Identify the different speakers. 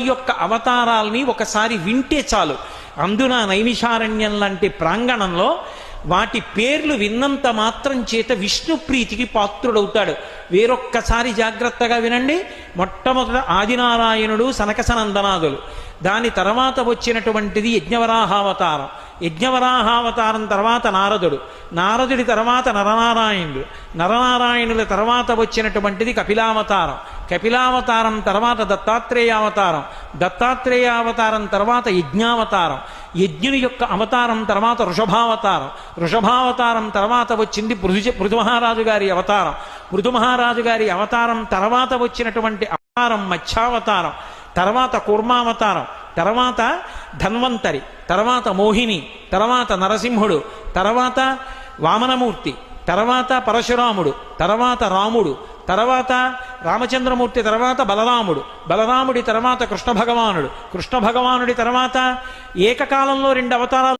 Speaker 1: యొక్క అవతారాల్ని ఒకసారి వింటే చాలు. అందున నైమిషారణ్యం లాంటి ప్రాంగణంలో వాటి పేర్లు విన్నంత మాత్రం చేత విష్ణుప్రీతికి పాత్రుడవుతాడు. వేరొక్కసారి జాగ్రత్తగా వినండి. మొట్టమొదట ఆదినారాయణుడు, సనకసనందనాదులు. దాని తర్వాత వచ్చినటువంటిది యజ్ఞవరాహావతారం. యజ్ఞవరాహావతారం తర్వాత నారదుడు. నారదుడి తర్వాత నరనారాయణుడు. నరనారాయణుల తర్వాత వచ్చినటువంటిది కపిలావతారం. కపిలావతారం తర్వాత దత్తాత్రేయావతారం. దత్తాత్రేయావతారం తర్వాత యజ్ఞావతారం. యజ్ఞుని యొక్క అవతారం తర్వాత వృషభావతారం. వృషభావతారం తర్వాత వచ్చింది పృథుమహారాజు గారి అవతారం. పృథుమహారాజు గారి అవతారం తర్వాత వచ్చినటువంటి అవతారం మత్స్యావతారం. తర్వాత కూర్మావతారం. తర్వాత ధన్వంతరి. తర్వాత మోహిని. తర్వాత నరసింహుడు. తర్వాత వామనమూర్తి. తర్వాత పరశురాముడు. తర్వాత రాముడు. తర్వాత రామచంద్రమూర్తి. తర్వాత బలరాముడు. బలరాముడి తర్వాత కృష్ణ భగవానుడు. కృష్ణ భగవానుడి తర్వాత ఏకకాలంలో 2 అవతారాలు